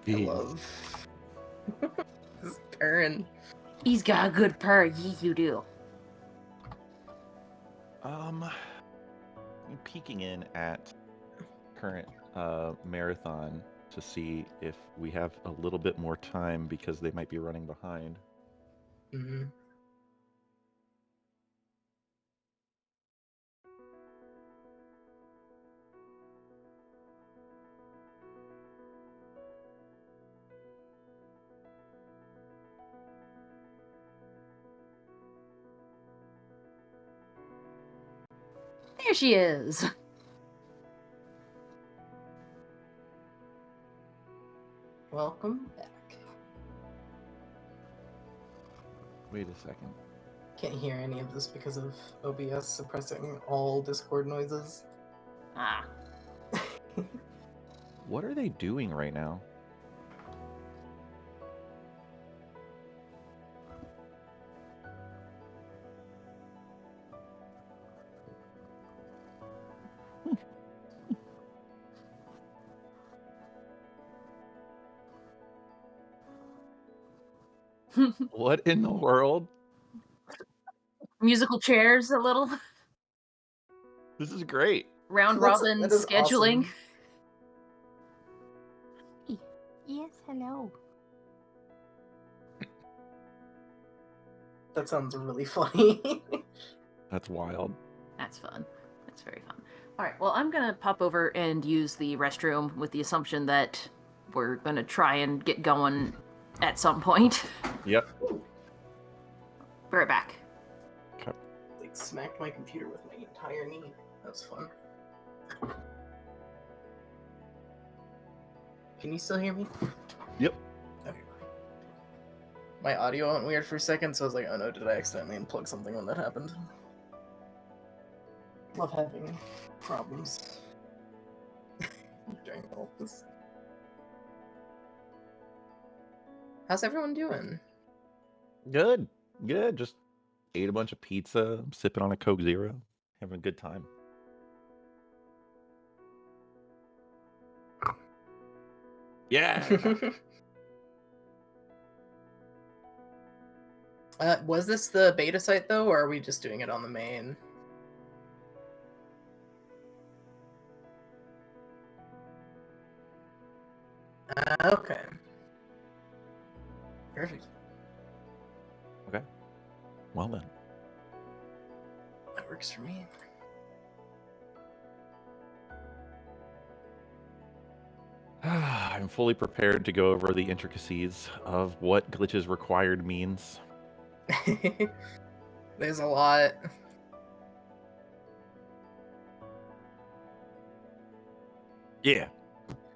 I Jeez. love this purring. He's got a good purr. You do. I'm peeking in at current marathon to see if we have a little bit more time because they might be running behind. Mm-hmm. There she is. Welcome back. Wait a second. Can't hear any of this because of OBS suppressing all Discord noises. Ah. What are they doing right now? What in the world? Musical chairs a little. This is great. Round That's- robin that is scheduling. awesome. Yes, hello. That sounds really funny. That's wild. That's fun. That's very fun. All right, well, I'm going to pop over and use the restroom with the assumption that we're going to try and get going at some point. Yep. Be right back. Like smacked my computer with my entire knee. That was fun. Can you still hear me? Yep. Okay. My audio went weird for a second, so I was like, oh no, did I accidentally unplug something when that happened? Love having problems during all this. How's everyone doing? Good. Good. Just ate a bunch of pizza, sipping on a Coke Zero, having a good time. Yeah. Was this the beta site though, or are we just doing it on the main? Okay. Perfect. Okay. Well then. That works for me. I'm fully prepared to go over the intricacies of what glitches required means. There's a lot. Yeah.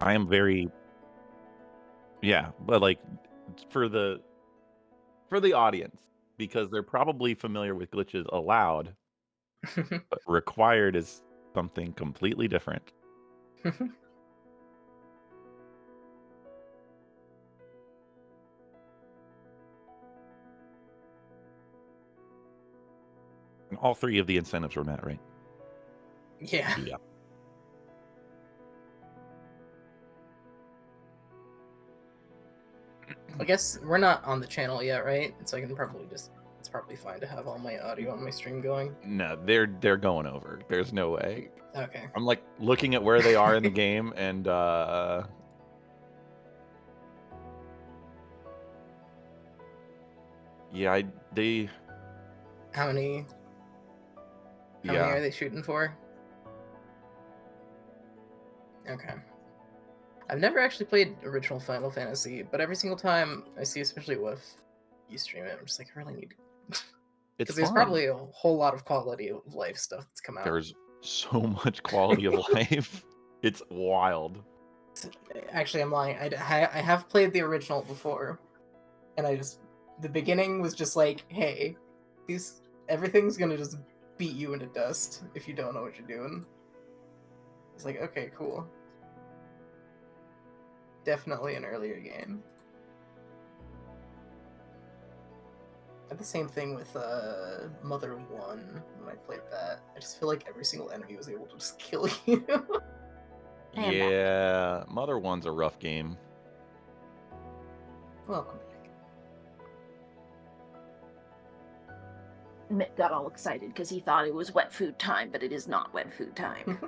I am very but like for the audience, because they're probably familiar with glitches allowed, but required is something completely different. And all three of the incentives were met, right? Yeah. Yeah. I guess we're not on the channel yet, right? So I can probably it's probably fine to have all my audio on my stream going. No, they're going over. There's no way. Okay. I'm like looking at where they are in the game, and yeah, they. How many are they shooting for? Okay. I've never actually played original Final Fantasy, but every single time I see, especially with you stream it, I'm just like, I really need to. It's Because there's fun. probably a whole lot of quality of life stuff that's come out. There's so much quality of life. It's wild. Actually, I'm lying. I have played the original before, and the beginning was just like, hey, everything's gonna just beat you into dust if you don't know what you're doing. It's like, okay, cool. Definitely an earlier game. I had the same thing with Mother 1 when I played that. I just feel like every single enemy was able to just kill you. And Yeah, Mother 1's a rough game. Welcome Mitt got all excited because he thought it was wet food time, but it is not wet food time.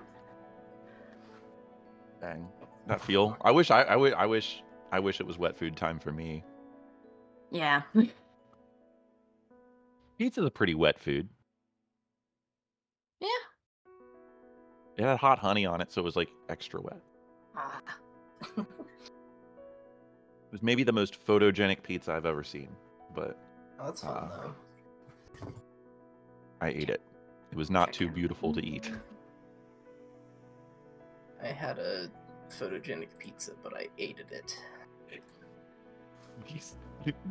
back. Dang. That feel. I wish I wish it was wet food time for me. Yeah. Pizza's a pretty wet food. Yeah. It had hot honey on it, so it was like extra wet. Ah. It was maybe the most photogenic pizza I've ever seen, but Oh, that's fun though. I ate it. It was not too beautiful to eat. I had a photogenic pizza, but I ate it.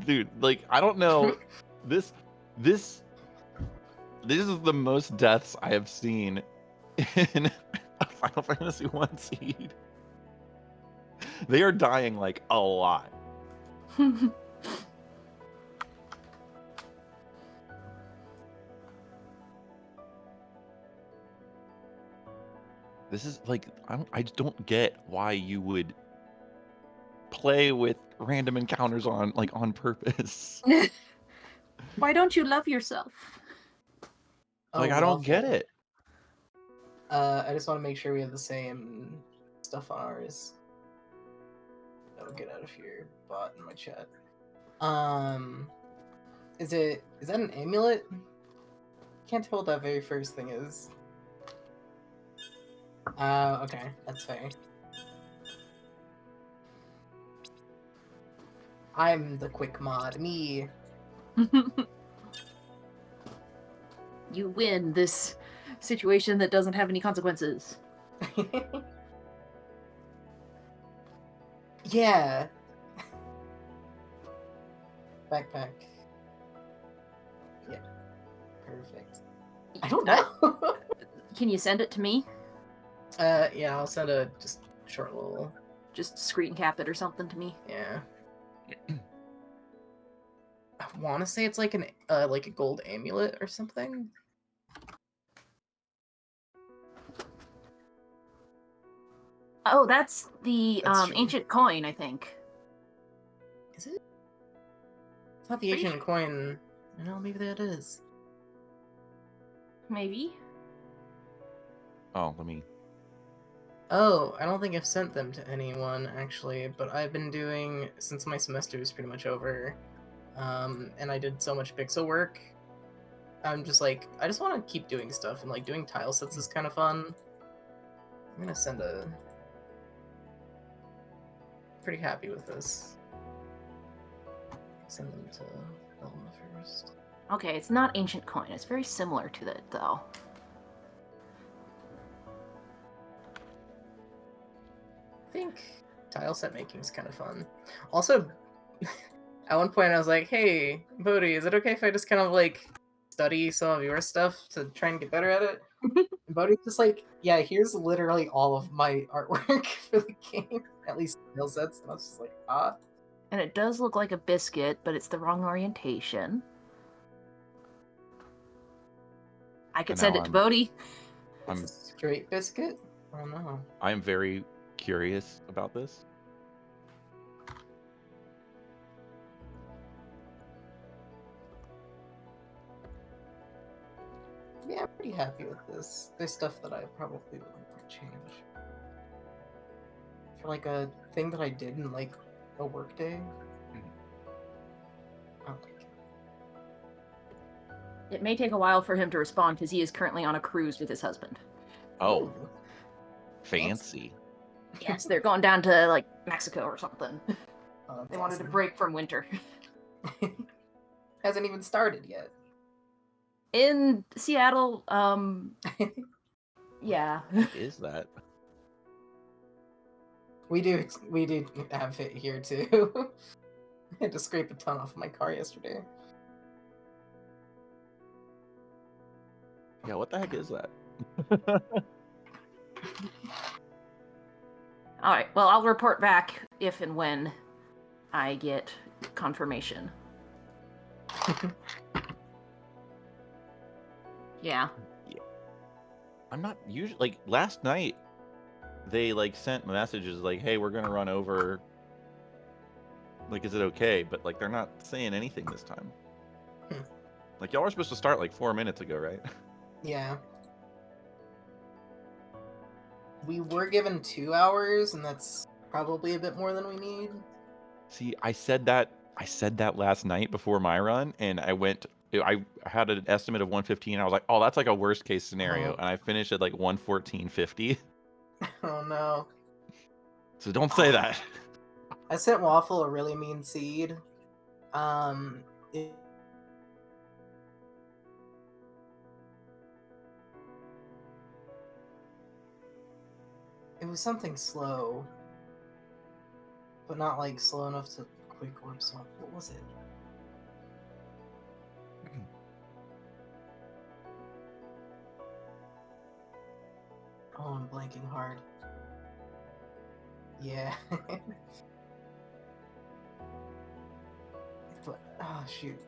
Dude, like I don't know. This is the most deaths I have seen in a Final Fantasy 1 seed. They are dying like a lot. This is like I just don't get why you would play with random encounters on purpose. Why don't you love yourself? Like I don't get it. I just want to make sure we have the same stuff on ours. Oh, get out of here, bot in my chat. Is that an amulet? Can't tell what that very first thing is. Okay, that's fair. I'm the quick mod, me. You win this situation that doesn't have any consequences. Yeah. Backpack. Yeah. Perfect. I don't know. Can you send it to me? Yeah, I'll send a just short little. Just screen cap it or something to me. Yeah. I want to say it's like a gold amulet or something. Oh, that's the That's true. ancient coin, I think. Is it? I thought the Pretty ancient coin. No, maybe that is. Maybe. Oh, let me. Oh, I don't think I've sent them to anyone actually, but I've been doing since my semester is pretty much over, and I did so much pixel work. I'm just like, I just want to keep doing stuff, and like doing tile sets is kind of fun. I'm gonna send a. Pretty happy with this. Send them to Elma first. Okay, it's not ancient coin. It's very similar to that, though. I think tile set making is kind of fun. Also, at one point I was like, hey, Bodhi, is it okay if I just kind of like study some of your stuff to try and get better at it? And Bodhi's just like, yeah, here's literally all of my artwork for the game, at least tile sets. And I was just like, ah. And it does look like a biscuit, but it's the wrong orientation. I could send it to Bodhi. It's a straight biscuit? Oh no. I am very curious about this. Yeah, I'm pretty happy with this. There's stuff that I probably would like to change. For like a thing that I did in like a work day. I don't like it. It may take a while for him to respond because he is currently on a cruise with his husband. Oh, Ooh. fancy. Yes, they're going down to like Mexico or something. Oh, that's They wanted a awesome. break from winter. Hasn't even started yet. In Seattle, yeah. What is that? We do have it here too. I had to scrape a ton off my car yesterday. Yeah, what the heck is that? Alright, well, I'll report back if and when I get confirmation. Yeah. I'm not usually like last night. They like sent messages like, "Hey, we're gonna run over like, is it okay? But like, they're not saying anything this time. Hmm. Like, y'all were supposed to start like 4 minutes ago, right? Yeah. We were given 2 hours, and that's probably a bit more than we need. See, I said that last night before my run, and I had an estimate of 115. I was like, oh, that's like a worst case scenario, Oh. and I finished at like 114.50. Oh no. So don't say that. I sent Waffle a really mean seed. It was something slow, but not like slow enough to quick warp swap. What was it? Oh, I'm blanking hard. Yeah. But, oh, shoot.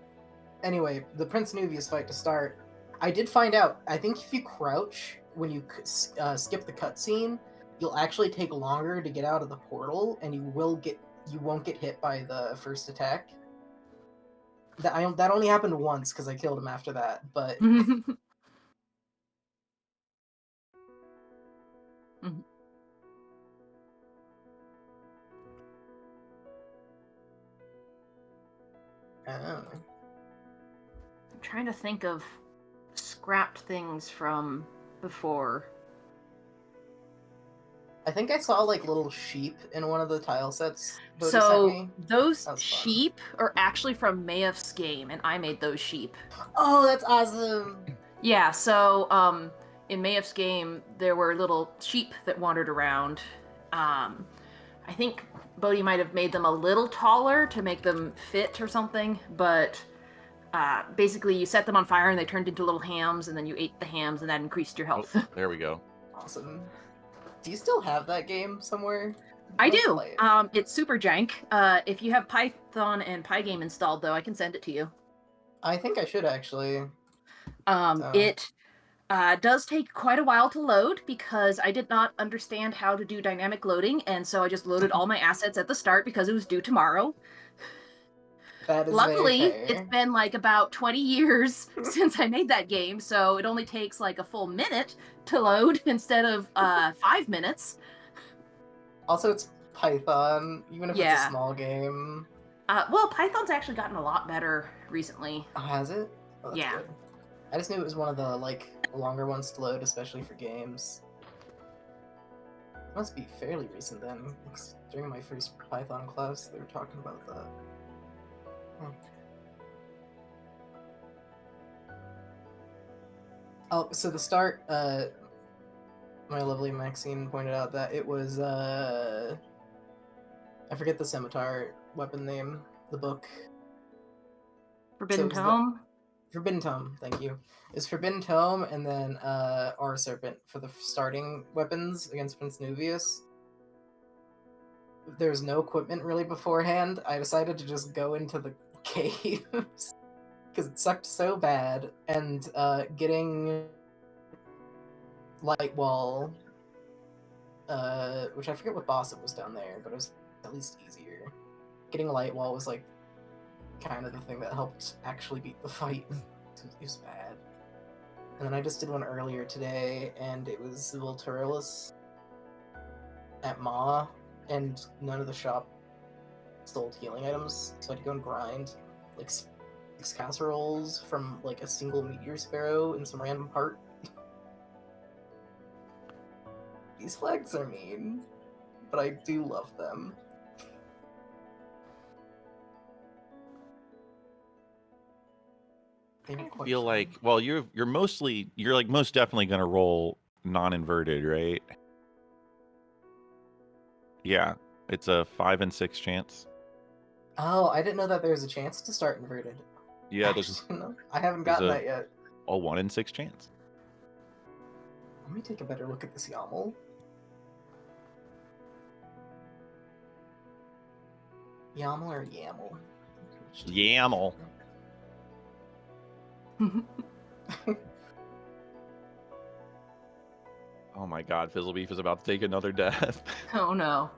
Anyway, the Prince Nuvius fight to start. I did find out, I think if you crouch when you skip the cutscene, you'll actually take longer to get out of the portal, and you won't get hit by the first attack. That only happened once because I killed him after that, but I don't know. I'm trying to think of scrapped things from before. I think I saw like little sheep in one of the tile sets Bodhi sent So me. those That was fun. sheep are actually from Mayef's game, and I made those sheep. Oh, that's awesome! Yeah, so in Mayef's game, there were little sheep that wandered around. I think Bodhi might have made them a little taller to make them fit or something, but basically you set them on fire and they turned into little hams, and then you ate the hams, and that increased your health. Oh, there we go. Awesome. Do you still have that game somewhere? I Let's do. play it. It's super jank. If you have Python and Pygame installed, though, I can send it to you. I think I should actually. It does take quite a while to load because I did not understand how to do dynamic loading, and so I just loaded all my assets at the start because it was due tomorrow. That is Luckily, very it's fair. been like about 20 years since I made that game, so it only takes like a full minute to load instead of 5 minutes. Also, it's Python, even if it's Yeah. a small game. Well, Python's actually gotten a lot better recently. Oh, has it? Oh, that's Yeah. good. I just knew it was one of the like longer ones to load, especially for games. It must be fairly recent then. 'Cause during my first Python class, they were talking about that. Oh, so the start, my lovely Maxine pointed out that it was, I forget the scimitar weapon name, the book. Forbidden it was Tome. Forbidden Tome, thank you. It's Forbidden Tome and then Aura Serpent for the starting weapons against Prince Nuvius. There was no equipment really beforehand. I decided to just go into the caves because it sucked so bad, and getting Light Wall, which I forget what boss it was down there, but it was at least easier. Getting Light Wall was like kind of the thing that helped actually beat the fight. It was bad. And then I just did one earlier today, and it was Volturillus at Ma, and none of the shop sold healing items, so I had to go and grind like 6 casseroles from like a single meteor sparrow in some random part. These flags are mean, but I do love them. They were I quite feel fun. like, well, you're like most definitely gonna roll non-inverted, right? Yeah, it's a 5 and 6 chance. Oh, I didn't know that there was a chance to start inverted. Yeah, there's No, I haven't there's gotten a- that yet. a 1 in 6 chance. Let me take a better look at this YAML. YAML or YAML? YAML. Oh my god, Fizzlebeef is about to take another death. Oh no.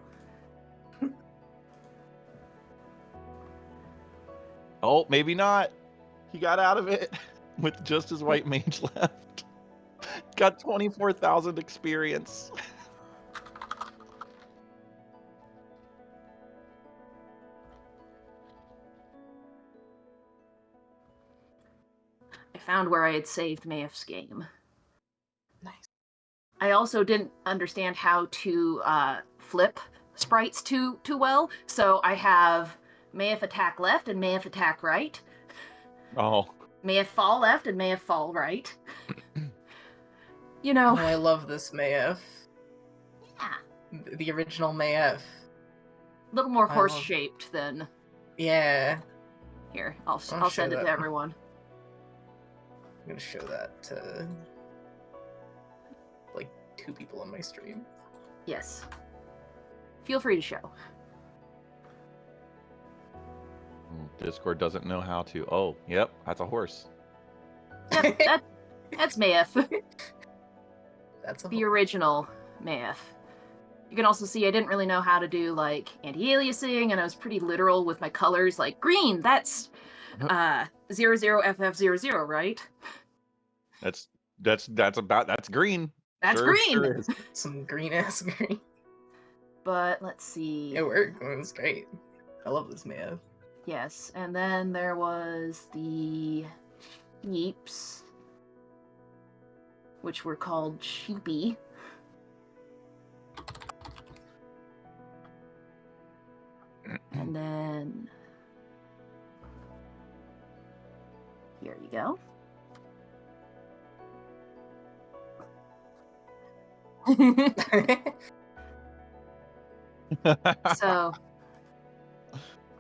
Oh, maybe not. He got out of it with just his white mage left. Got 24,000 experience. I found where I had saved Mayef's game. Nice. I also didn't understand how to flip sprites too well, so I have Mayef attack left and Mayef attack right. Oh. Mayef fall left and Mayef fall right. You Oh, know, I love this Mayef. yeah, The original Mayef. a little more I horse love- shaped than Yeah. here. I'll I'll I'll show send it to that. everyone. I'm gonna show that to like 2 people on my stream. Yes. Feel free to show. Discord doesn't know how to. Oh, yep, that's a horse. Yep, that's Mayef, That's a the original Mayef. You can also see I didn't really know how to do like anti-aliasing, and I was pretty literal with my colors. Like green, that's 00FF00, right? That's green. That's Sure green. is. some green ass green. But let's see. It worked. It was great. I love this Mayef. Yes, and then there was the Yeeps, which were called Sheepy. And then here you go. So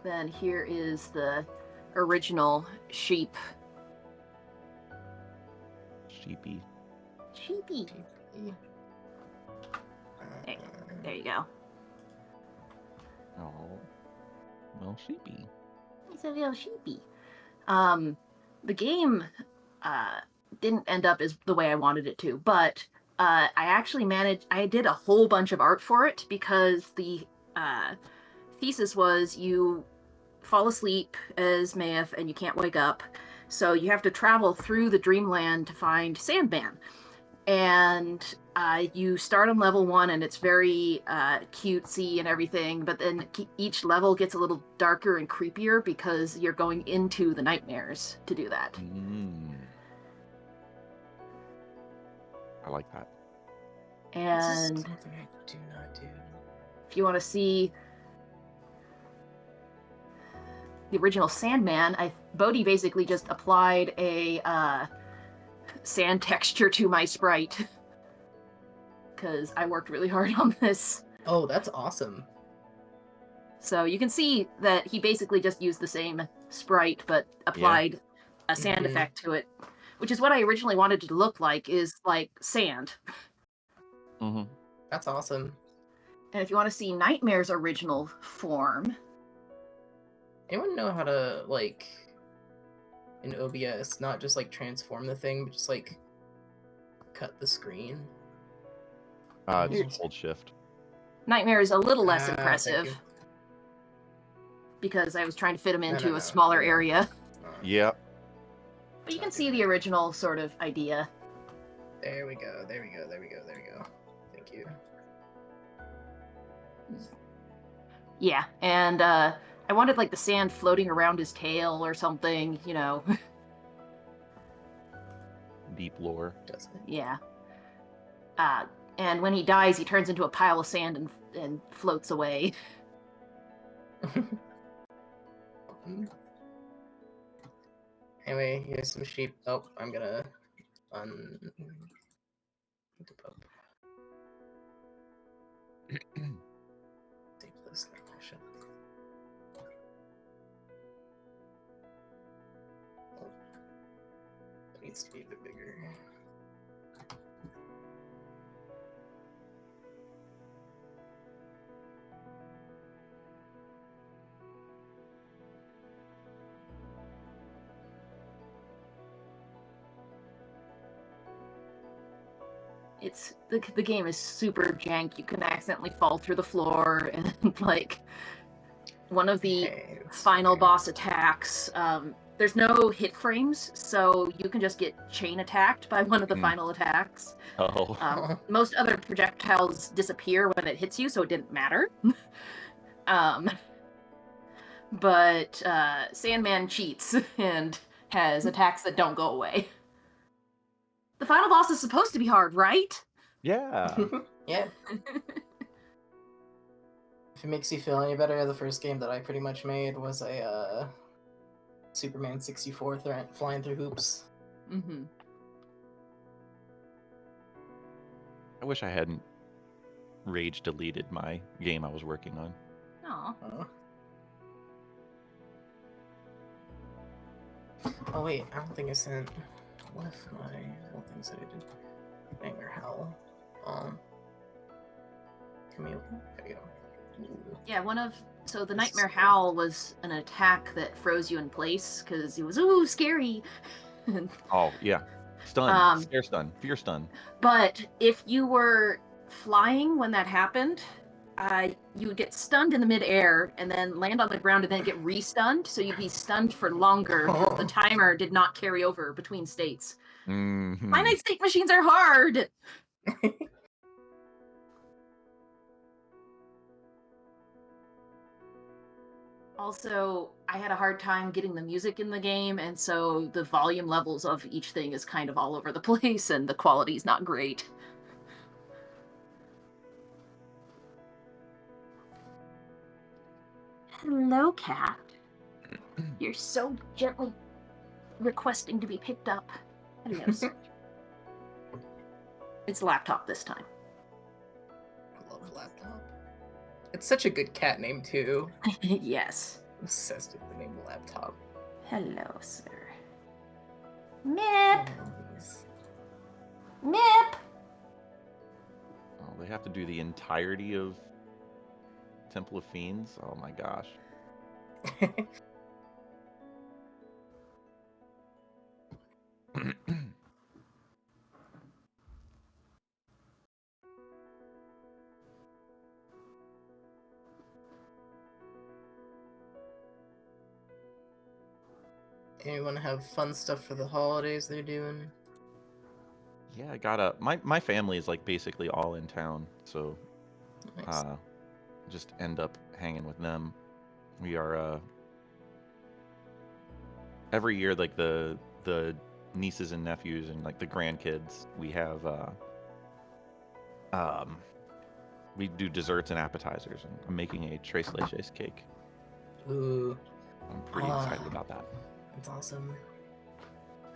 then here is the original sheep. Sheepy. Sheepy. There you go. Oh, well, sheepy. It's a little sheepy. The game didn't end up as the way I wanted it to, but I actually I did a whole bunch of art for it because the thesis was you fall asleep as Mayef and you can't wake up, so you have to travel through the dreamland to find Sandman. And you start on level 1 and it's very cutesy and everything, but then each level gets a little darker and creepier because you're going into the nightmares to do that. I like that. And This is something I do not do. if you want to see the original Sandman, Bodhi basically just applied a sand texture to my sprite because I worked really hard on this. Oh, that's awesome. So you can see that he basically just used the same sprite but applied a sand Mhm. effect to it, which is what I originally wanted it to look like, is like sand. Mm-hmm. That's awesome. And if you want to see Nightmare's original form, Anyone know how to, like, in OBS, not just, like, transform the thing, but just, like, cut the screen? Just hold shift. Nightmare is a little less Thank impressive you. because I was trying to fit him No, into no, a no. smaller area. Yep. But you can see the original sort of idea. There we go, there we go, there we go, there we go. Thank you. Yeah, and I wanted like the sand floating around his tail or something, you know. Deep lore. Does it? Yeah. And when he dies, he turns into a pile of sand and floats away. Anyway, here's some sheep. Oh, I'm gonna Save this now, I should. Oh, it needs to be a bit bigger. It's the game is super jank. You can accidentally fall through the floor and like one of the Okay, that's final fine. boss attacks, there's no hit frames, so you can just get chain attacked by one of the Hmm. final attacks. Oh. Most other projectiles disappear when it hits you, so it didn't matter. But Sandman cheats and has attacks that don't go away. The final boss is supposed to be hard, right? Yeah. Yeah. If it makes you feel any better, the first game that I pretty much made was a Superman 64 flying through hoops. Mm-hmm. I wish I hadn't rage deleted my game I was working on. Aw. Oh wait, I don't think I sent. I left my little things that I did. Nightmare Howl. Can we open? There you go. Ooh. Yeah, so the This is Nightmare cool. Howl was an attack that froze you in place because it was scary. Oh yeah, stun, scare stun, fear stun. But if you were flying when that happened, you would get stunned in the midair and then land on the ground and then get re-stunned. So you'd be stunned for longer because the timer did not carry over between states. Mm-hmm. Finite state machines are hard. Also, I had a hard time getting the music in the game, and so the volume levels of each thing is kind of all over the place, and the quality's not great. Hello, cat. You're so gently requesting to be picked up. Hello, sir. It's laptop this time. I love Laptop. It's such a good cat name too. Yes. I'm obsessed with the name Laptop. Hello, sir. Mip! Nice. Mip! Oh, they have to do the entirety of Temple of Fiends. Oh my gosh. Anyone have fun stuff for the holidays they're doing? Yeah, I got my family is like basically all in town, so Nice. just end up hanging with them. We are every year like the nieces and nephews and like the grandkids, we have we do desserts and appetizers, and I'm making a tres leches cake. Ooh, I'm pretty excited about that. that's awesome.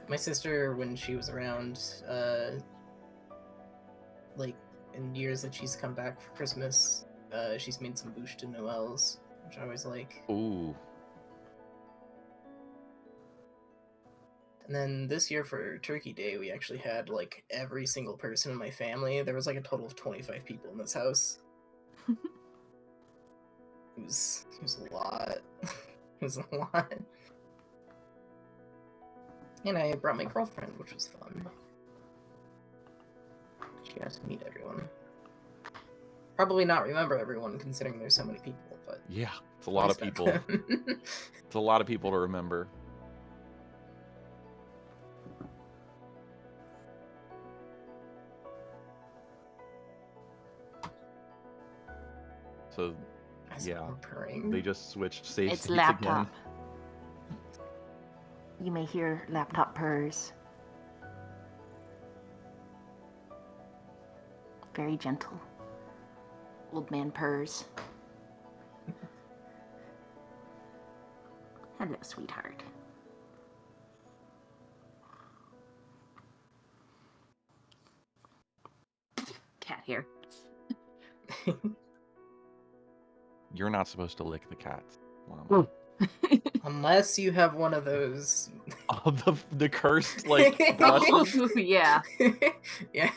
My sister, when she was around, like in years that she's come back for Christmas, she's made some bûche de Noëls, which I always like. Ooh. And then this year for Turkey Day, we actually had like every single person in my family. There was like a total of 25 people in this house. It was a lot. It was a lot. And I brought my girlfriend, which was fun. She got to meet everyone. Probably not remember everyone, considering there's so many people, but Yeah, it's a lot of people. It's a lot of people to remember. So yeah, purring. they just switched save It's states laptop. again. You may hear laptop purrs. Very gentle. Old man purrs. Hello, sweetheart. Cat here. You're not supposed to lick the cats. Mm. Unless you have one of those. Oh, the cursed like brushes. Oh, yeah. Yeah.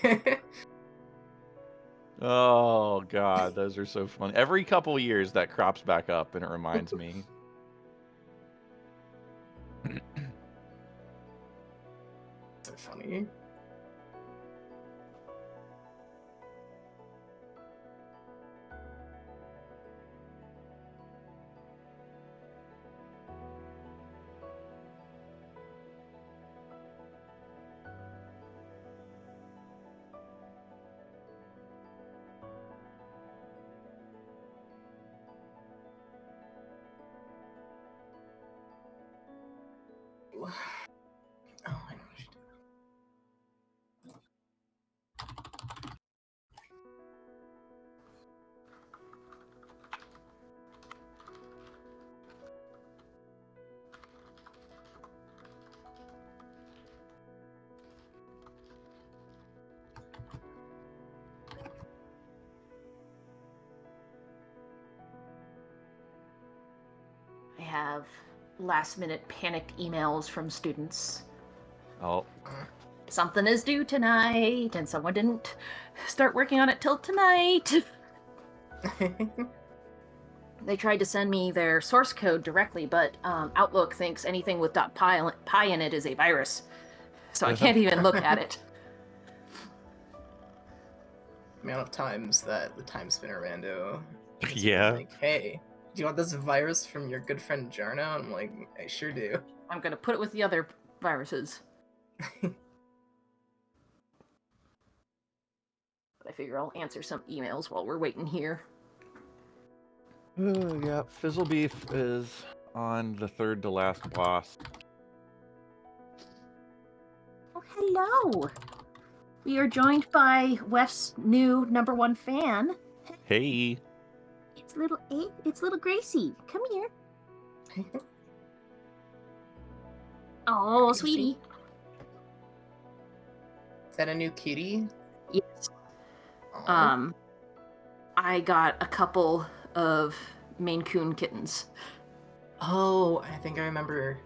Oh god, those are so funny. Every couple years that crops back up and it reminds me. So funny. Oh, I know what you do. I have last-minute panicked emails from students. Oh, Something is due tonight, and someone didn't start working on it till tonight. They tried to send me their source code directly, but Outlook thinks anything with .py in it is a virus, so I can't even look at it. The amount of times that the time spinner rando has been Yeah. like, hey, do you want this virus from your good friend Jarno? I'm like, I sure do. I'm gonna put it with the other viruses. But I figure I'll answer some emails while we're waiting here. Yeah, Fizzlebeef is on the third to last boss. Oh, hello! We are joined by Wef's new #1 fan. Hey. It's little Gracie. Come here. Oh, Gracie. sweetie. Is that a new kitty? Yes. Aw. I got a couple of Maine Coon kittens. Oh, I think I remember.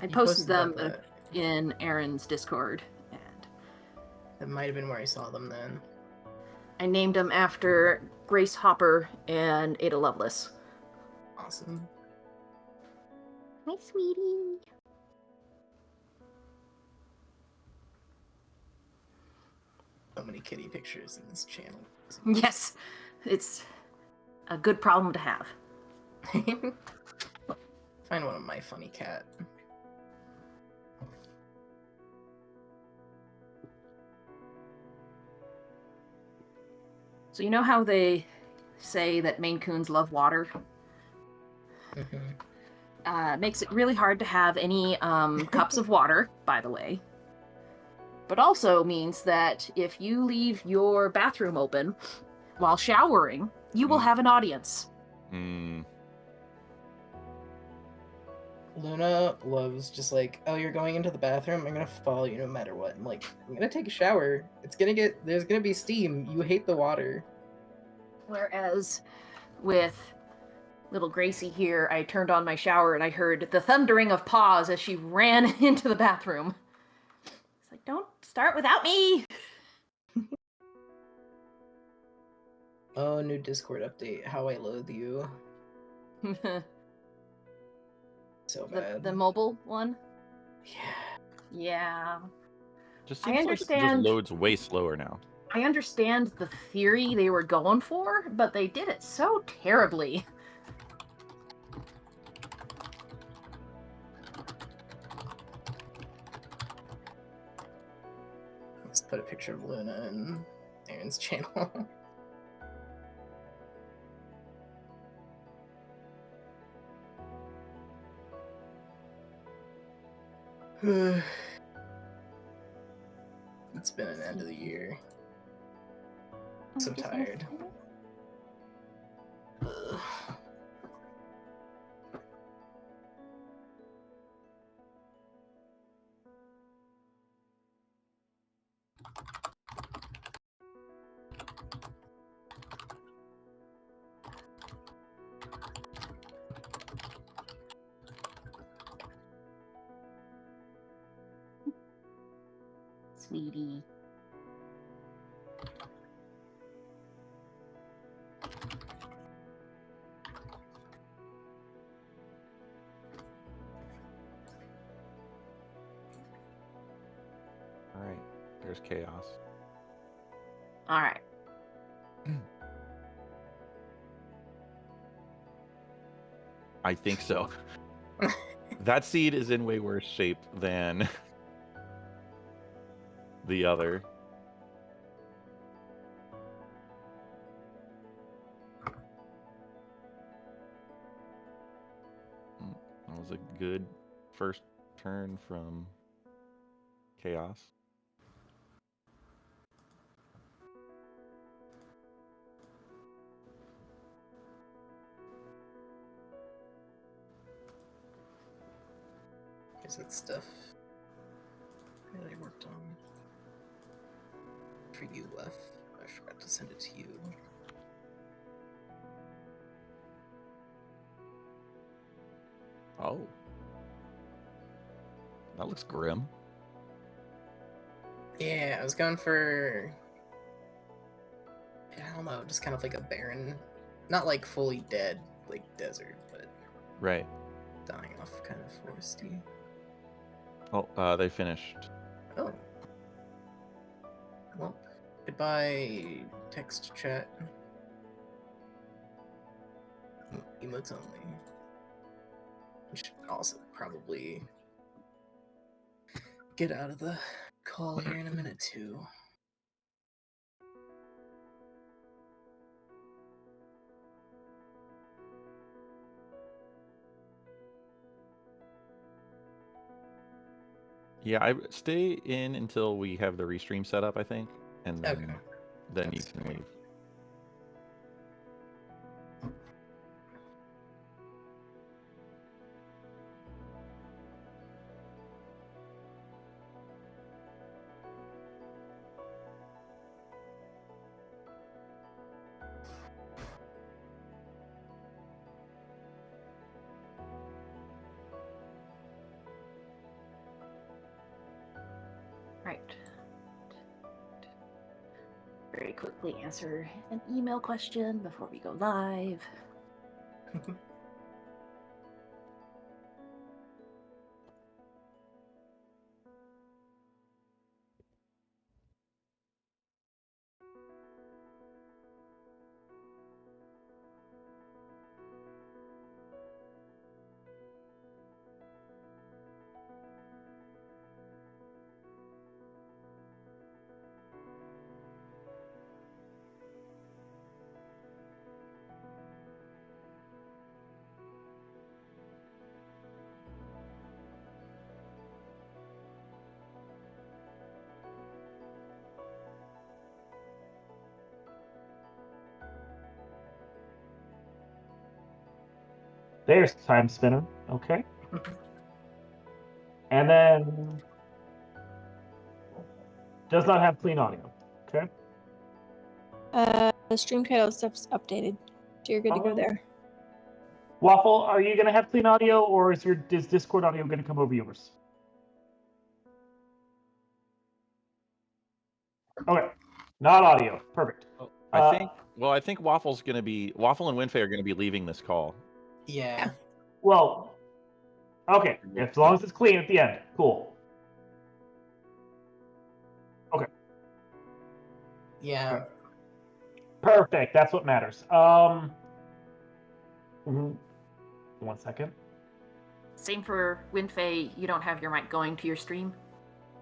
I You posted them about that. in Aaron's Discord, and That might have been where I saw them then. I named them after Grace Hopper and Ada Lovelace. Awesome. Hi, sweetie. So many kitty pictures in this channel. Yes, it's a good problem to have. Find one of my funny cat. So you know how they say that Maine Coons love water? Makes it really hard to have any cups of water, by the way. But also means that if you leave your bathroom open while showering, you will have an audience. Luna loves just like, oh, you're going into the bathroom, I'm gonna follow you no matter what. I'm like, I'm gonna take a shower. There's gonna be steam. You hate the water. Whereas with little Gracie here, I turned on my shower and I heard the thundering of paws as she ran into the bathroom. It's like, don't start without me! Oh, new Discord update. How I loathe you. So bad. the mobile one? Yeah. Yeah. Just I seems like it understand. just loads way slower now. I understand the theory they were going for, but they did it so terribly. Let's put a picture of Luna in Aaron's channel. It's been an end of the year. So tired. Ugh. Sweetie. All right, there's chaos. All right. I think so. That seed is in way worse shape than the other. That was a good first turn from Chaos. Is that stuff that I worked on for you left? I forgot to send it to you. Oh. That looks grim. Yeah, I was going for, I don't know, just kind of like a barren, not like fully dead, like desert, but Right. dying off kind of foresty. Oh, they finished. Oh. Well, goodbye, text chat. Emotes only. Should also probably get out of the call here in a minute too. Yeah, I stay in until we have the restream set up, I think, and then Okay. then you That's can fair. leave. Right. Very quickly answer an email question before we go live. There's Time Spinner. Okay. And then does not have clean audio. Okay. The stream title stuff's updated, so you're good to go there. Waffle, are you gonna have clean audio, or is Discord audio gonna come over yours? Okay. Not audio. Perfect. I think Waffle and Winfei are gonna be leaving this call. Yeah. Well, okay. As long as it's clean at the end. Cool. Okay. Yeah. Perfect. That's what matters. 1 second. Same for Winfei, you don't have your mic going to your stream?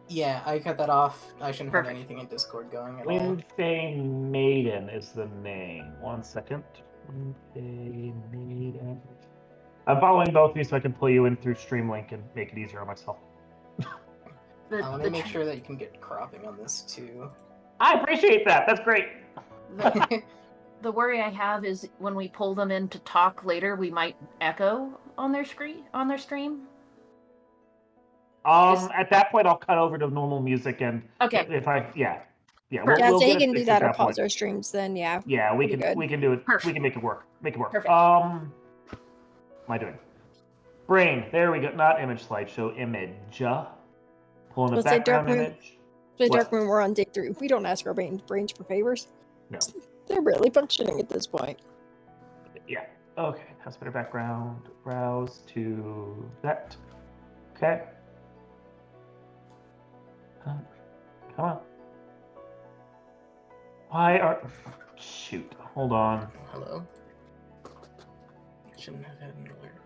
Yeah, I cut that off. I shouldn't Perfect. have anything in Discord going at all. Winfei Maiden is the name. 1 second. Winfei Maiden. I'm following both of you so I can pull you in through Streamlink and make it easier on myself. Let me make sure that you can get cropping on this too. I appreciate that. That's great. The worry I have is when we pull them in to talk later, we might echo on their stream. At that point, I'll cut over to normal music, and Okay. Yeah, we'll so get you it can do fixed that at or that point. pause our streams then, yeah. Yeah, we Pretty can good. we can do it. Perfect. We can make it work. Make it work. Perfect. What am I doing? Brain. There we go. Not image slideshow. Image. Pulling a Let's say background Dark Moon. image. The What? Dark Moon, we're on day 3. We don't ask our brains for favors. No. They're barely functioning at this point. Yeah. Okay. Has better background. Browse to that. Okay. Come on. Why are? Shoot. Hold on. Hello. Shouldn't have had an alert.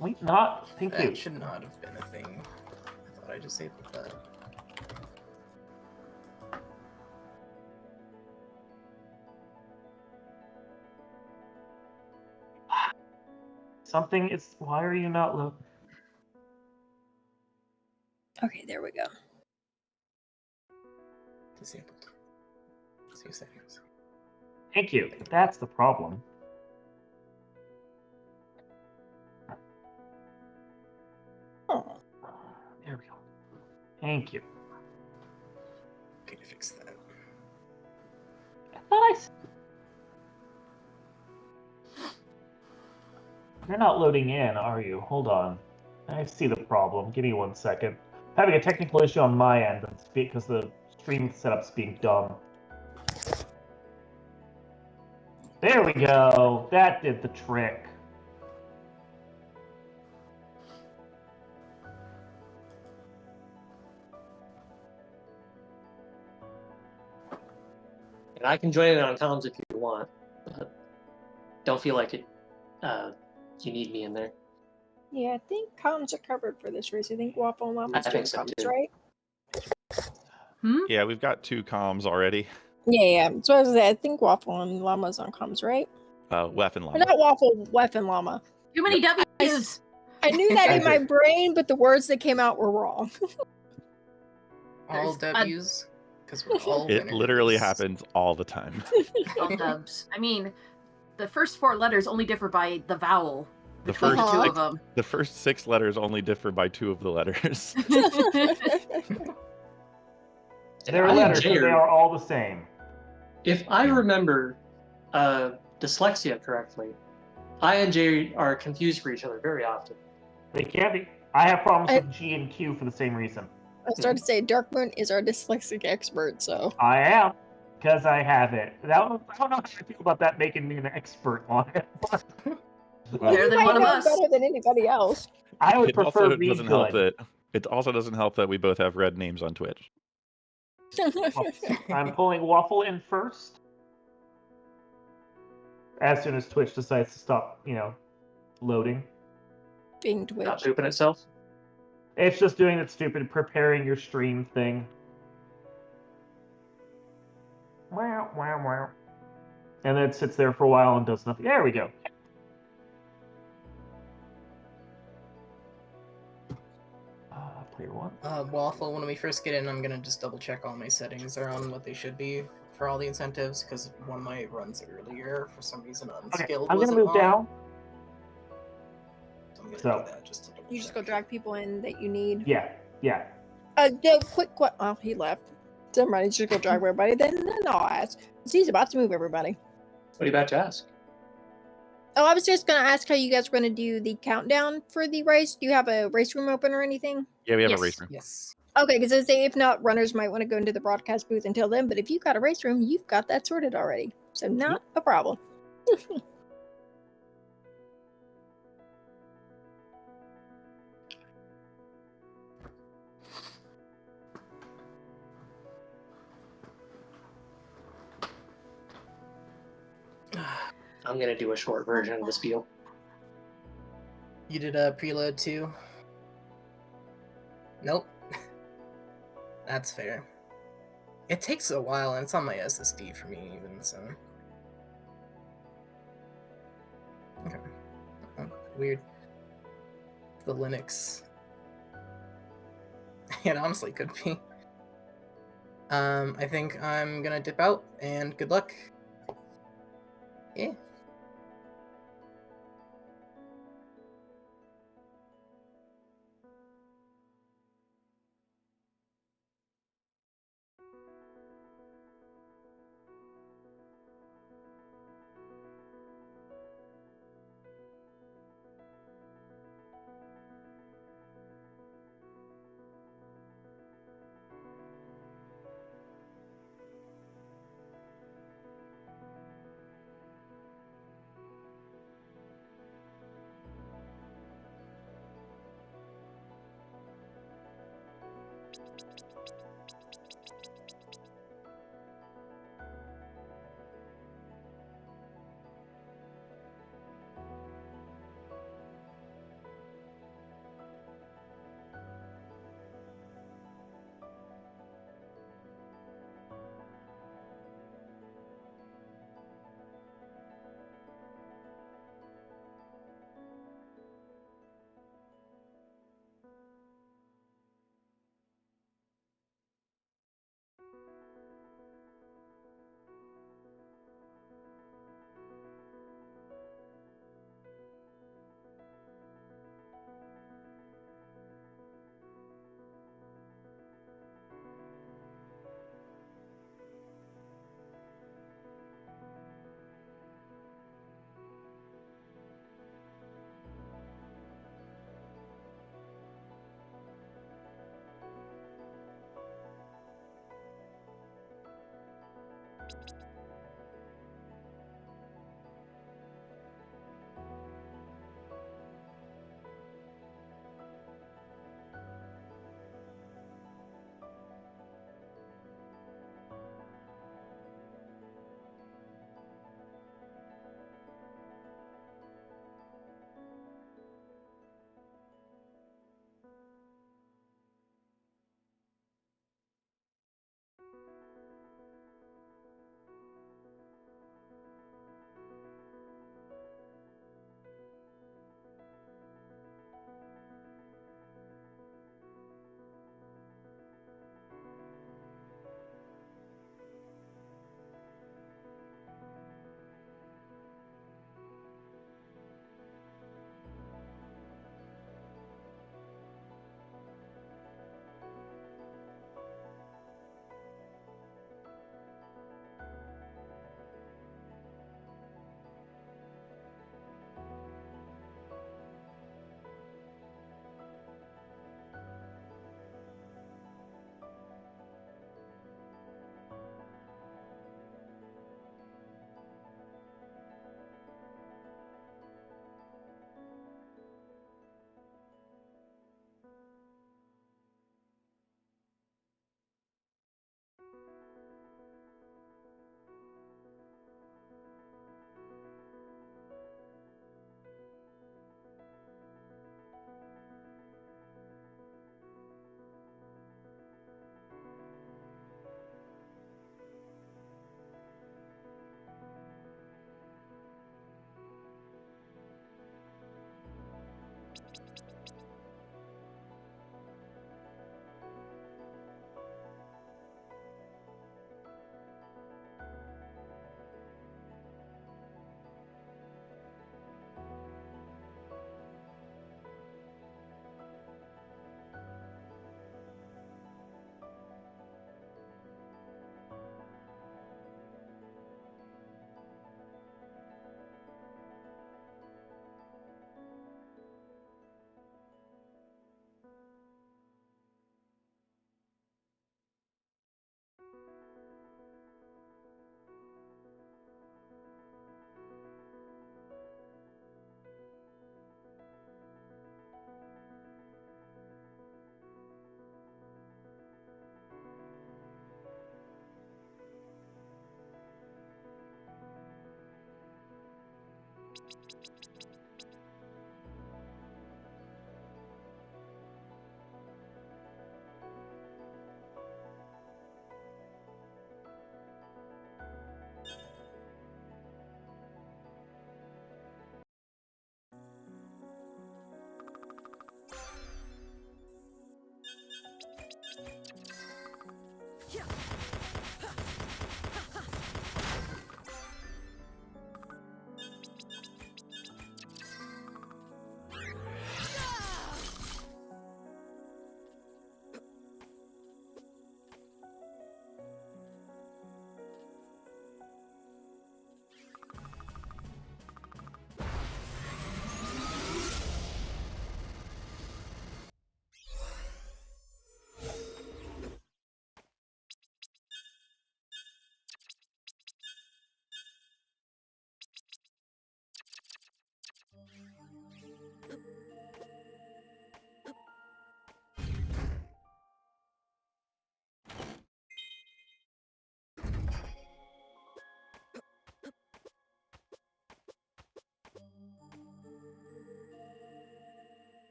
Wait, not. Thank you. That should not have been a thing. I thought I disabled that. Something is. Why are you not low? Okay, there we go. Disabled. Save settings. Thank you. But that's the problem. Oh, There we go. Thank you. Okay, fix that. I thought I. You're not loading in, are you? Hold on. I see the problem. Give me 1 second. Having a technical issue on my end because the stream setup's being dumb. There we go. That did the trick. And I can join in on comms if you want, but don't feel like it. You need me in there. yeah, I think comms are covered for this race. I think Waffle and Llama's I doing think so, comms, too. right? Yeah, we've got 2 comms already. Yeah. So I was I think Waffle and Llama's on comms, right? Weapon Or llama. not Waffle, Weapon Llama. Too many W's. I knew that in my Accurate. brain, but the words that came out were wrong. All There's a- W's, because we're all It winners. literally happens all the time. All dubs. I mean, the first 4 letters only differ by the vowel. The between first the 2 Uh-huh. of them. The first 6 letters only differ by 2 of the letters. And They're I and letters, Jay but they are all the same. If I remember dyslexia correctly, I and Jay are confused for each other very often. They can't be. I have problems I- with G and Q for the same reason. I started to say Darkmoon is our dyslexic expert, so I am, because I have it. I don't know how I feel about that making me an expert on it. Better you than might one of know us. better than anybody else. I would It also prefer read doesn't help good. that it also doesn't help that we both have red names on Twitch. I'm pulling Waffle in first. As soon as Twitch decides to stop, loading. Being Not Twitch. pooping itself. It's just doing that stupid preparing your stream thing. Wow, wow, wow. And then it sits there for a while and does nothing. There we go. Player 1. Waffle, when we first get in, I'm gonna just double check all my settings are on what they should be for all the incentives, because one of my runs earlier, for some reason, Okay, unskilled I'm gonna wasn't move on. down. So I'm gonna So- do that just to double You just check. go drag people in that you need. Yeah. Quick. Oh, he left. Never mind. Just go drag everybody. Then I'll ask. He's about to move everybody. What are you about to ask? Oh, I was just gonna ask how you guys were gonna do the countdown for the race. Do you have a race room open or anything? Yeah, we have Yes. a race room. Yes. Okay, because I say if not, runners might want to go into the broadcast booth until then. But if you've got a race room, you've got that sorted already, so not a problem. I'm gonna do a short version of the spiel. You did a preload too? Nope. That's fair. It takes a while, and it's on my SSD for me even, so... Okay. Oh, weird. The Linux. It honestly could be. I think I'm gonna dip out, and good luck. Yeah.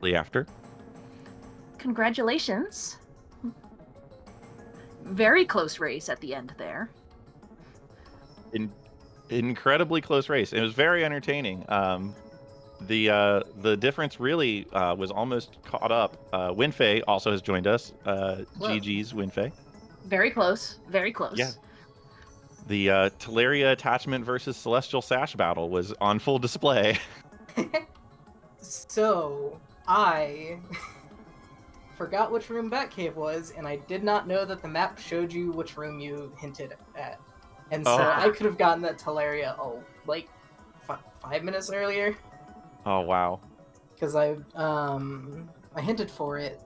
shortly after. Congratulations. Very close race at the end there. Incredibly close race. It was very entertaining. The difference really was almost caught up. Winfei also has joined us. GG's Winfei. Very close. Very close. Yeah. The Teleria attachment versus Celestial Sash battle was on full display. So, I forgot which room Batcave was, and I did not know that the map showed you which room you hinted at. And so Oh. I could have gotten that Teleria, like 5 minutes earlier. Oh wow. Because I hinted for it,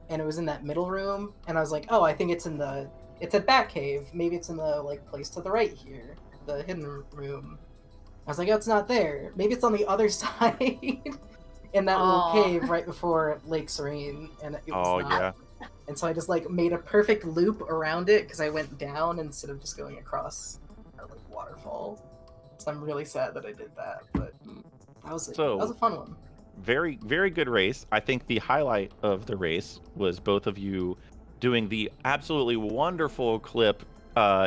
and it was in that middle room, and I was like, oh, I think it's at Batcave. Maybe it's in the like place to the right here, the hidden room. I was like, oh, it's not there. Maybe it's on the other side, in that little Aw. cave right before Lake Serene, and it was not. Yeah. And so I just like made a perfect loop around it because I went down instead of just going across a like waterfall. So I'm really sad that I did that, but that was a fun one. Very, very good race. I think the highlight of the race was both of you doing the absolutely wonderful clip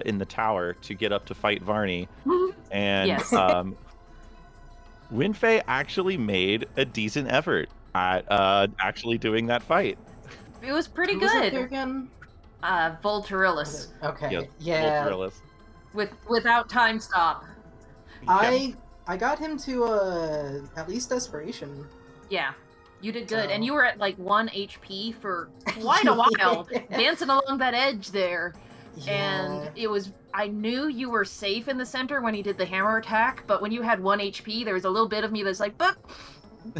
in the tower to get up to fight Varney. And Yes. Winfei actually made a decent effort at actually doing that fight. It was pretty Who was up there good. again? Volturilis. Okay. Yes, Yeah. Volturilis. Without time stop. I got him to at least desperation. Yeah. You did good. So- And you were at like 1 HP for quite a while, dancing along that edge there. And it was, I knew you were safe in the center when he did the hammer attack, but when you had 1 HP, there was a little bit of me that's like, but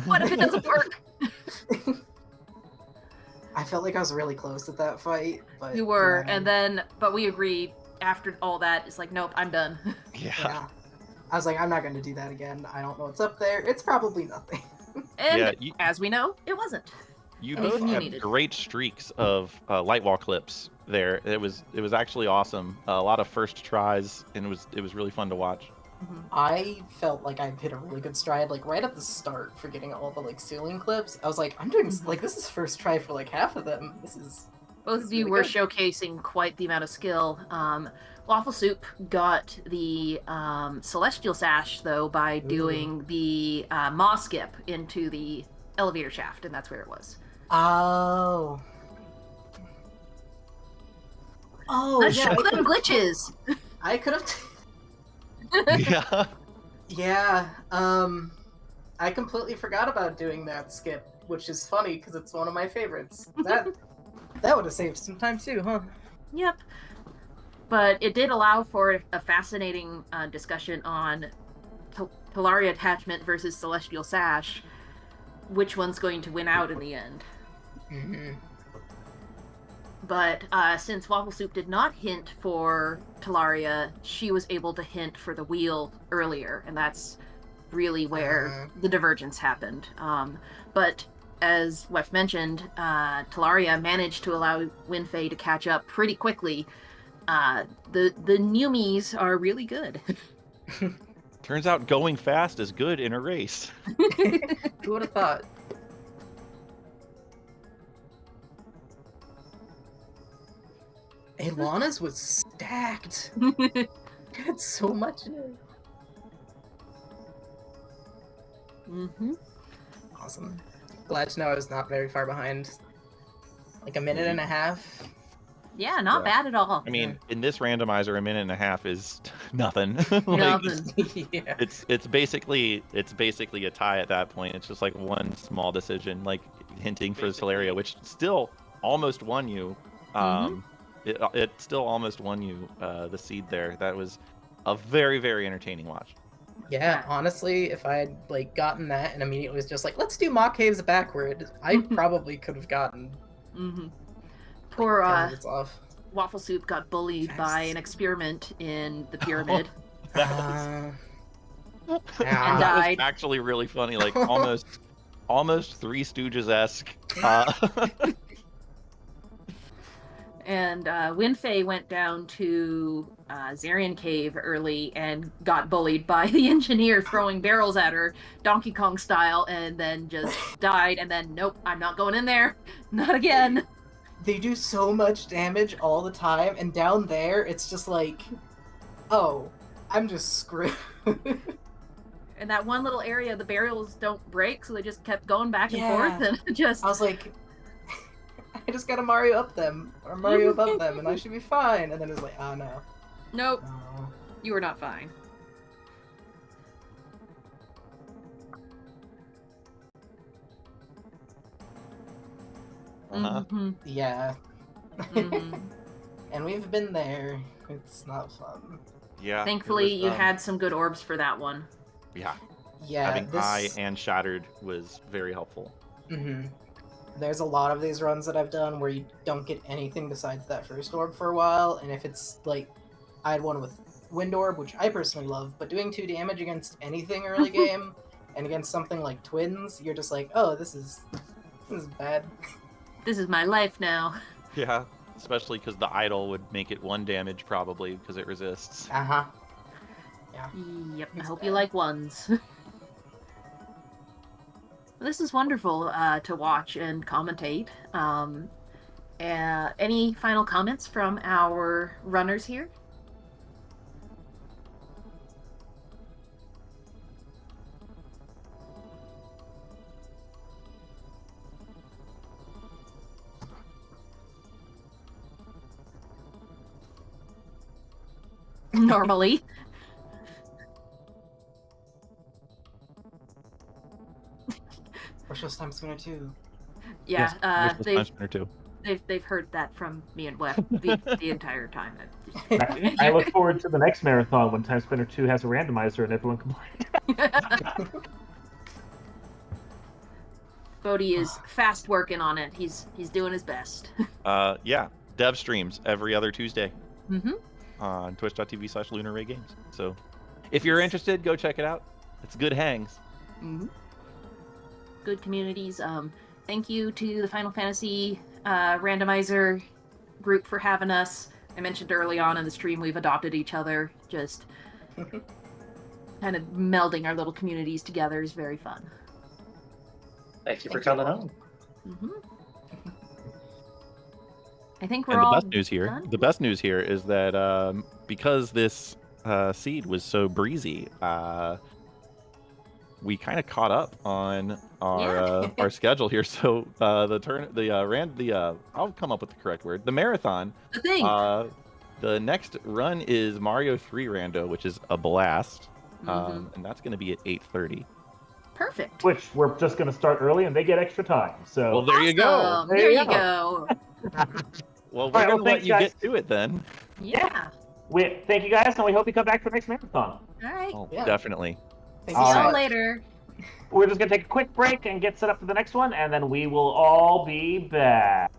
what if it doesn't work? I felt like I was really close at that fight, but You were, yeah. and then, but we agreed after all that, it's like, nope, I'm done. Yeah. Yeah. I was like, I'm not going to do that again. I don't know what's up there. It's probably nothing. And Yeah, you- as we know, it wasn't. You That was both fun. had Needed. great streaks of light wall clips there. It was actually awesome. A lot of first tries, and it was really fun to watch. I felt like I hit a really good stride, like right at the start for getting all the like ceiling clips. I was like, I'm doing like this is first try for like half of them. This is Both That's of you really were good. showcasing quite the amount of skill. Waffle Soup got the Celestial Sash, though, by doing the Maw Skip into the elevator shaft, and that's where it was. oh Let's yeah. show them glitches! I could have. Yeah. Yeah. I completely forgot about doing that skip, which is funny because it's one of my favorites. That would have saved some time too, huh? Yep. But it did allow for a fascinating discussion on Talaria Attachment versus Celestial Sash. Which one's going to win out in the end? Mm-hmm. But since Waffle Soup did not hint for Talaria, she was able to hint for the wheel earlier, and that's really where the divergence happened. But as Wef mentioned, Talaria managed to allow Winfei to catch up pretty quickly. The Numies are really good. Turns out going fast is good in a race. Who would have thought? Ilana's was stacked. It had so much in it. Mm-hmm. Awesome. Glad to know I was not very far behind. Like a minute and a half. Yeah, not Yeah. bad at all. I mean, in this randomizer, a minute and a half is nothing. Like, Nothing. Yeah. It's basically a tie at that point. It's just like one small decision, like hinting for Celeria, which still almost won you. It still almost won you the seed there. That was a very, very entertaining watch. Yeah, honestly, if I had like gotten that and immediately was just like, let's do mock caves backward, I probably could have gotten Mm-hmm. Poor candidates off. Waffle Soup got bullied by an experiment in the pyramid. Uh, And yeah. That was died. actually really funny, like almost Three Stooges esque. And Winfei went down to Zarian Cave early and got bullied by the engineer throwing barrels at her, Donkey Kong style, and then just died. And then, nope, I'm not going in there. Not again. They do so much damage all the time, and down there, it's just like, oh, I'm just screwed. And that one little area, the barrels don't break, so they just kept going back and Yeah. forth, and just... I was like, I just gotta Mario up them, or Mario above them, and I should be fine. And then it's like, oh no. Nope, No. you were not fine. Uh-huh. Mhm, Yeah. mhm. And we've been there. It's not fun. Yeah. it Thankfully, was, you had some good orbs for that one. Yeah. Yeah, Having this... Eye and Shattered was very helpful. Mm-hmm. There's a lot of these runs that I've done where you don't get anything besides that first orb for a while, and if it's like, I had one with Wind Orb, which I personally love, but doing 2 damage against anything early game, and against something like Twins, you're just like, oh, this is bad. This is my life now. Yeah. Especially because the idol would make it 1 damage probably because it resists. Uh-huh. Yep, I It's hope bad. you like ones. This is wonderful to watch and commentate. Any final comments from our runners here? Normally. Wish Us Time Spinner 2. Yeah, Yes, Wish Was Time Spinner 2. they've heard that from me and Webb the entire time. I look forward to the next marathon when Time Spinner 2 has a randomizer and everyone can play. Bodhi is fast working on it. He's doing his best. Yeah. Dev streams every other Tuesday Mm-hmm. on twitch.tv/LunarRayGames. So if you're interested, go check it out. It's good hangs. Mm-hmm. Good communities. Thank you to the Final Fantasy randomizer group for having us. I mentioned early on in the stream we've adopted each other. Just kind of melding our little communities together is very fun. Thank you for Thank you. coming on. Mm-hmm. I think we're And the all best news here, done? the best news here is that because this seed was so breezy, we kind of caught up on our our schedule here. So I'll come up with the correct word. The marathon. The thing. The next run is Mario 3 Rando, which is a blast, Mhm. and that's going to be at 8:30. Perfect. Which we're just going to start early and they get extra time. So Well, there you go. Awesome. There There you you go. Well, we're right, going to well, let thanks, you guys. get to it then. Yeah. we thank you guys, and we hope you come back for the next marathon. All right. Oh, Yeah. definitely. Thank All See you so y'all right. much. later. We're just going to take a quick break and get set up for the next one, and then we will all be back.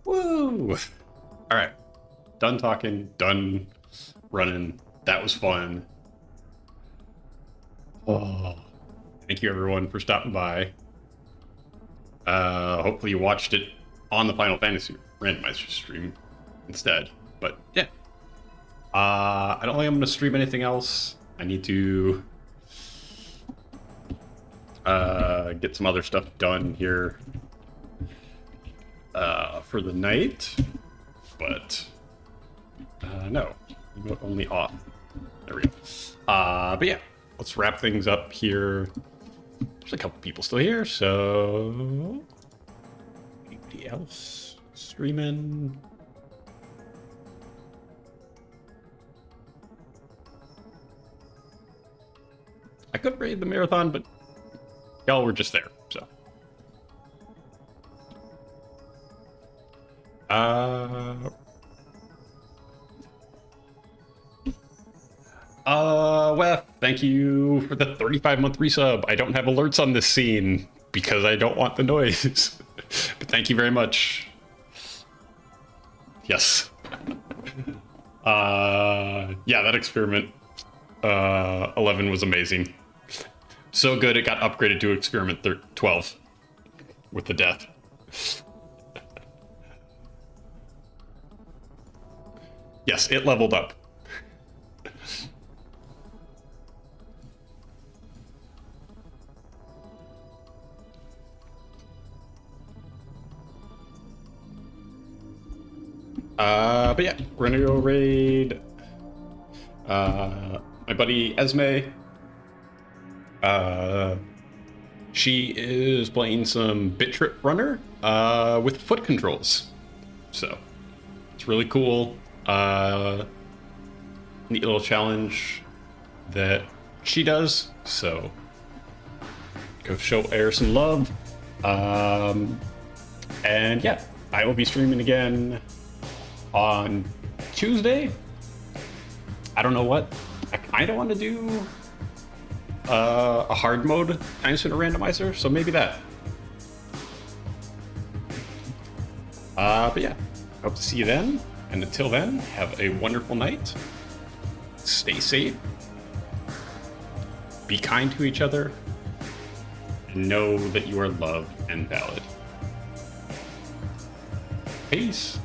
Woo! All right. Done talking, done running. That was fun. Oh, thank you everyone for stopping by. Hopefully you watched it on the Final Fantasy randomizer stream instead. But yeah. I don't think I'm gonna stream anything else. I need to get some other stuff done here for the night. But no, only off. There we go. But yeah, let's wrap things up here. There's a couple people still here, so anybody else streaming? I could raid the marathon, but y'all were just there, so. Well, thank you for the 35-month resub. I don't have alerts on this scene because I don't want the noise. But thank you very much. Yes. Yeah, that experiment 11 was amazing. So good it got upgraded to experiment 12 with the death. Yes, it leveled up. But yeah, we're gonna go raid my buddy Esme. She is playing some Bit Trip Runner with foot controls. So it's really cool. Neat little challenge that she does. So go show Air some love. And yeah, I will be streaming again on Tuesday. I don't know what. I kind of want to do a hard mode time spinner randomizer, so maybe that. But yeah, hope to see you then. And until then, have a wonderful night. Stay safe. Be kind to each other. And know that you are loved and valid. Peace.